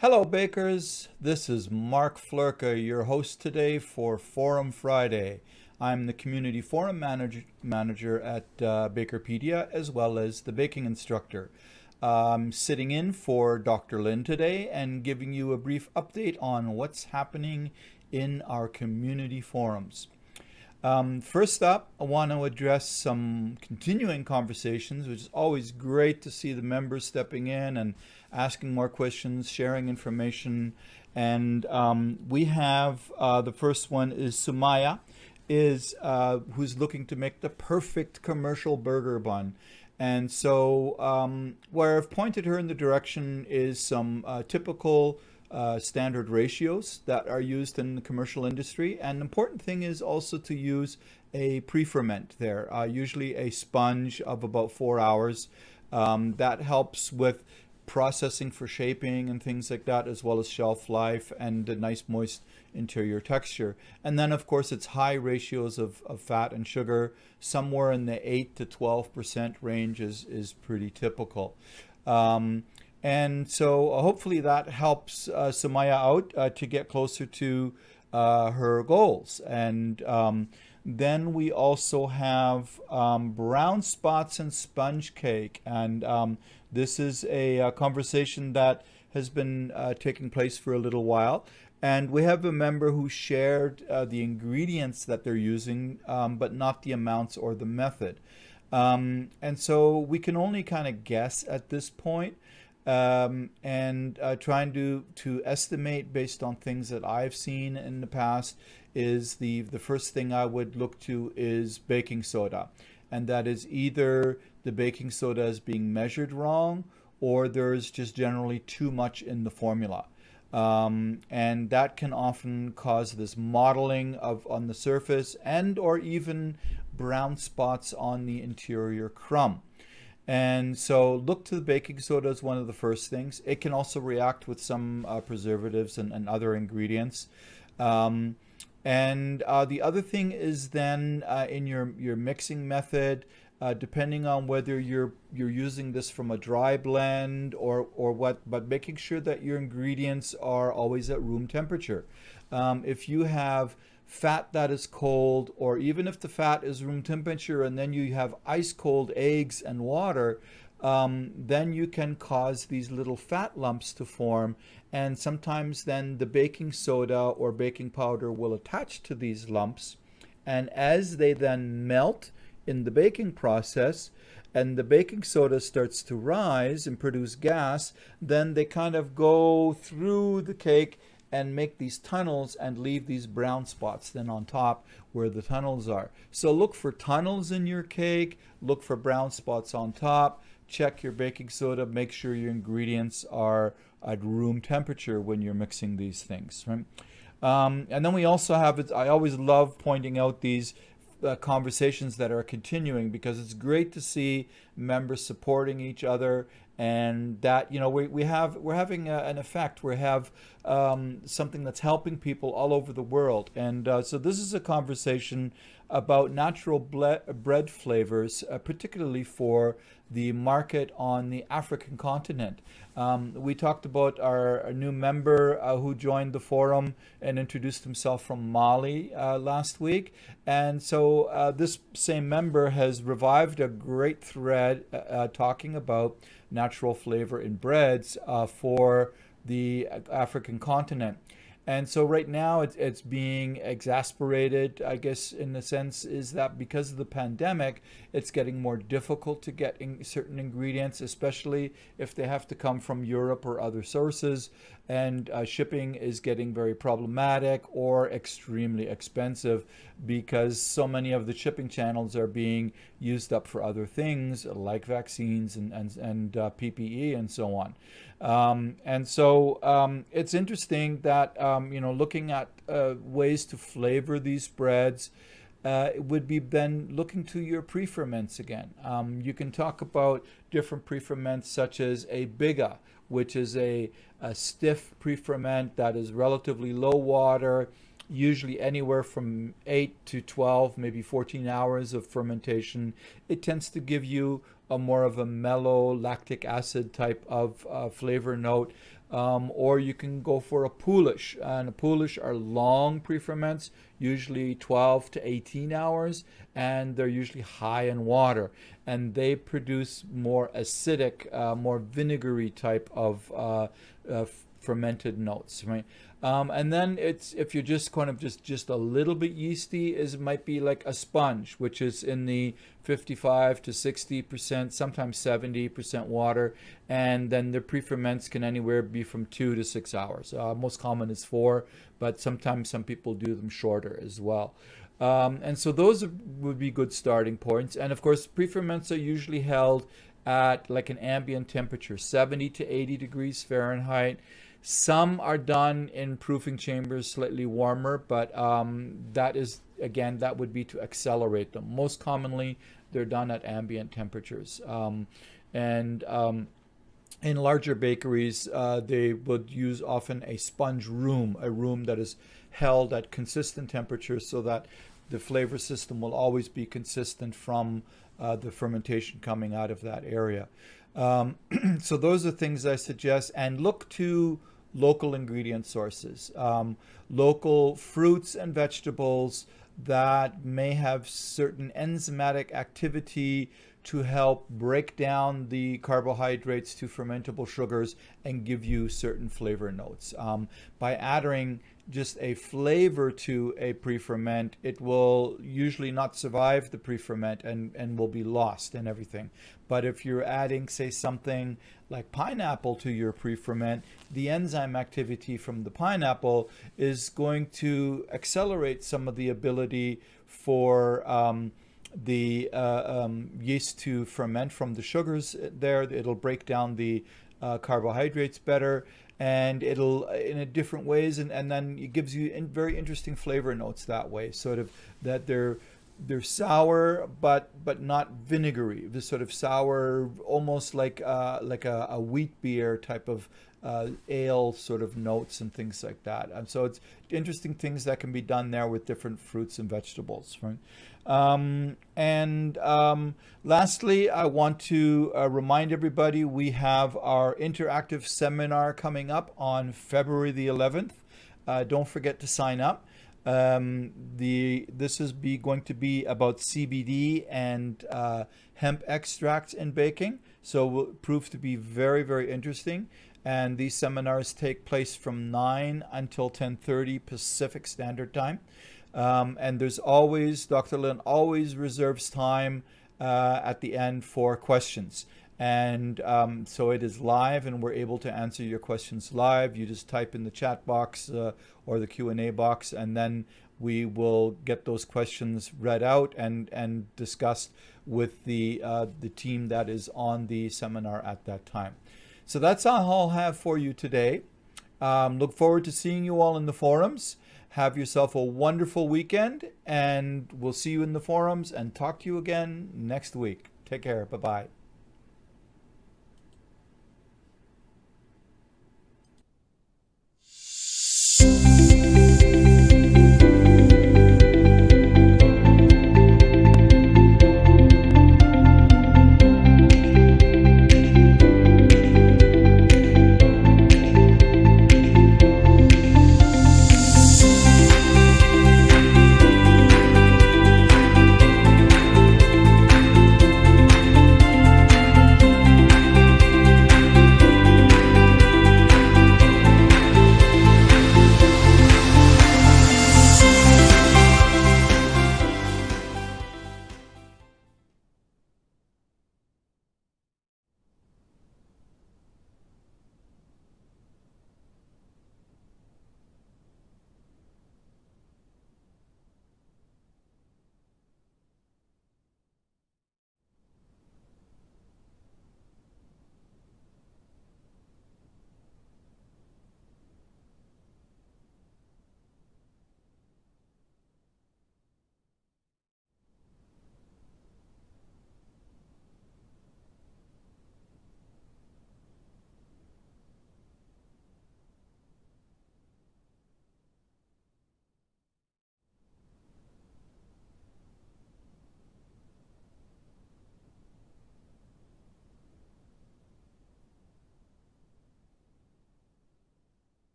Hello, bakers. This is Mark Floerke, your host today for Forum Friday. I'm the Community Forum Manager at BAKERpedia, as well as the baking instructor. I'm sitting in for Dr. Lynn today and giving you a brief update on what's happening in our community forums. First up, I want to address some continuing conversations, which is always great to see the members stepping in and asking more questions, sharing information. And we have the first one is Sumaya, who's looking to make the perfect commercial burger bun. And so where I've pointed her in the direction is some typical standard ratios that are used in the commercial industry. And the important thing is also to use a pre-ferment there, usually a sponge of about 4 hours. That helps with processing for shaping and things like that, as well as shelf life and a nice moist interior texture. And then of course it's high ratios of fat and sugar, somewhere in the 8 to 12% range is pretty typical. And so hopefully that helps Sumaya out to get closer to her goals. And then we also have brown spots and sponge cake. And this is a conversation that has been taking place for a little while. And we have a member who shared the ingredients that they're using, but not the amounts or the method. And so we can only kind of guess at this point. And trying to estimate based on things that I've seen in the past is the first thing I would look to is baking soda. And that is either the baking soda is being measured wrong, or there's just generally too much in the formula. And that can often cause this mottling on the surface and or even brown spots on the interior crumb. And so look to the baking soda as one of the first things. It can also react with some preservatives and other ingredients. And the other thing is then in your mixing method, depending on whether you're using this from a dry blend or what, but making sure that your ingredients are always at room temperature. If you have fat that is cold, or even if the fat is room temperature and then you have ice cold eggs and water, then you can cause these little fat lumps to form, and sometimes then the baking soda or baking powder will attach to these lumps, and as they then melt in the baking process and the baking soda starts to rise and produce gas, then they kind of go through the cake and make these tunnels and leave these brown spots then on top where the tunnels are. So look for tunnels in your cake, look for brown spots on top, check your baking soda, make sure your ingredients are at room temperature when you're mixing these things, right? And then we also have it, I always love pointing out these conversations that are continuing, because it's great to see members supporting each other, and that we're having an effect. We have something that's helping people all over the world. And so this is a conversation about natural bread flavors, particularly for the market on the African continent. We talked about our new member who joined the forum and introduced himself from Mali last week. And so this same member has revived a great thread talking about natural flavor in breads for the African continent. And so right now it's being exasperated, I guess, in the sense is that because of the pandemic, it's getting more difficult to get certain ingredients, especially if they have to come from Europe or other sources. And shipping is getting very problematic or extremely expensive, because so many of the shipping channels are being used up for other things like vaccines and PPE and so on. And so it's interesting that looking at ways to flavor these breads would be then looking to your pre-ferments again. You can talk about different pre-ferments such as a biga, which is a stiff pre-ferment that is relatively low water, usually anywhere from 8 to 12, maybe 14 hours of fermentation. It tends to give you a more of a mellow lactic acid type of flavor note. or you can go for a poolish. And a poolish are long pre-ferments, usually 12 to 18 hours, and they're usually high in water. And they produce more acidic, more vinegary type of fermented notes, right? And then it's, if you're just kind of just a little bit yeasty, it might be like a sponge, which is in the 55 to 60%, sometimes 70% water, and then the pre-ferments can anywhere be from 2 to 6 hours. Most common is 4, but sometimes some people do them shorter as well. And so those would be good starting points. And of course, pre-ferments are usually held at like an ambient temperature, 70 to 80 degrees Fahrenheit. Some are done in proofing chambers slightly warmer, but that is, again, that would be to accelerate them. Most commonly, they're done at ambient temperatures. In larger bakeries, they would use often a sponge room, a room that is held at consistent temperatures so that the flavor system will always be consistent from the fermentation coming out of that area. So those are things I suggest, and look to local ingredient sources, local fruits and vegetables that may have certain enzymatic activity to help break down the carbohydrates to fermentable sugars and give you certain flavor notes. By adding just a flavor to a pre-ferment, it will usually not survive the pre-ferment and will be lost and everything. But if you're adding, say, something like pineapple to your pre-ferment, the enzyme activity from the pineapple is going to accelerate some of the ability for the yeast to ferment from the sugars there. It'll break down the carbohydrates better, and it'll in a different ways, and then it gives you very interesting flavor notes that way, sort of that they're sour but not vinegary. This sort of sour, almost like a wheat beer type of ale sort of notes and things like that. And so it's interesting things that can be done there with different fruits and vegetables, right? Lastly, I want to remind everybody we have our interactive seminar coming up on February the 11th. Don't forget to sign up. This is going to be about CBD and hemp extracts in baking, so will prove to be very, very interesting. And these seminars take place from 9 until 10:30 Pacific Standard Time. And there's always, Dr. Lin always reserves time at the end for questions. And so it is live, and we're able to answer your questions live. You just type in the chat box or the Q&A box, and then we will get those questions read out and discussed with the team that is on the seminar at that time. So that's all I'll have for you today. Look forward to seeing you all in the forums. Have yourself a wonderful weekend, and we'll see you in the forums and talk to you again next week. Take care. Bye-bye.